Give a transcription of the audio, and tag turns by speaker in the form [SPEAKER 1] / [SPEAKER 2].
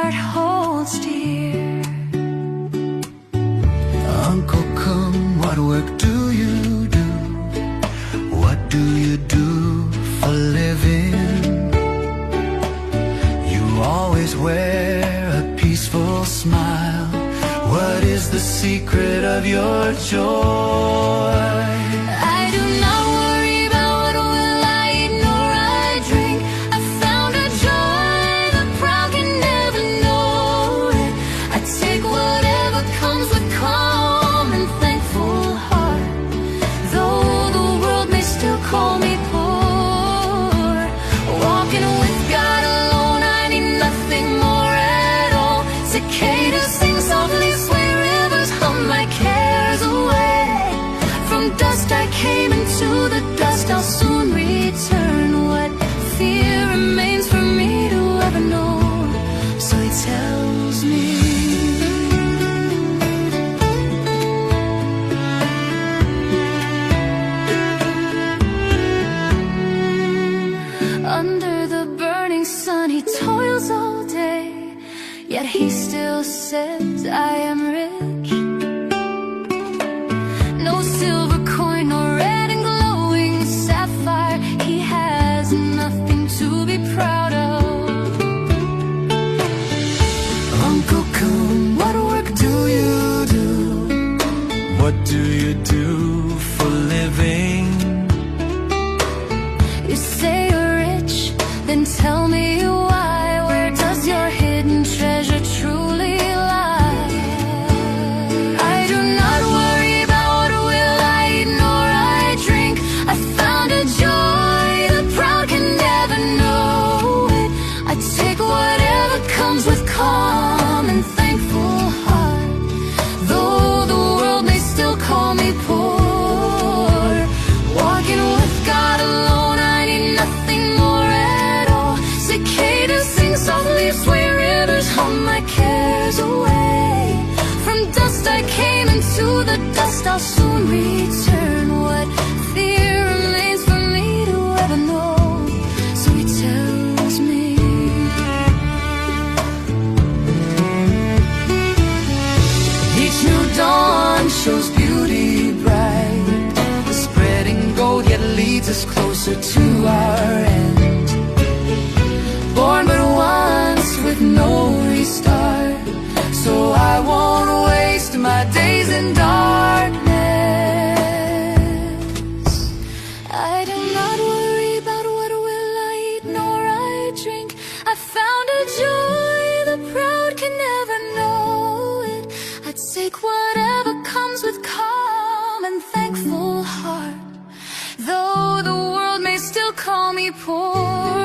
[SPEAKER 1] heart holds dear.
[SPEAKER 2] Uncle Khum, what work do you do? What do you do for living? You always wear a peaceful smile. What is the secret of your joy?
[SPEAKER 1] I do not worry about what will I eat nor I drink. I found a joy the proud can never know it. I take whatever comes with calm and thankful heart. Though the world may still call me poor, walking with God alone, I need nothing more at all. Cicadas sing softly, sway rivers hum my cares away. From dust I came, into the dust I'll soon return. What fear remains for me to ever know? So he tells me. Under the burning sun he toils all day, yet he still says I am rich. No silver coin, no red and glowing sapphire, he has nothing to be proud of.
[SPEAKER 2] Uncle Khum, what work do you do? What do you do for living?
[SPEAKER 1] You say you're rich, then tell me why. Where does your hidden treasure truly lie? I do not worry about what will I eat nor I drink. I found a joy the proud can never know it. I take whatever comes with calm and thankful heart. Though the world may still call me poor, walking with God alone, I need nothing more at all. Cicadas sing softly, sway rivers hum my cares away. From dust I came, into the dust I'll soon return. What fear remains for me to ever know? So he tells me.
[SPEAKER 2] Each new dawn shows beauty bright. The spreading gold yet leads us closer to our end. Born but once with no restart, so I won't waste my days in darkness.
[SPEAKER 1] I do not worry about what will I eat nor I drink. I found a joy the proud can never know it. I take whatever comes with calm and thankful heart. Though the world may still call me poor,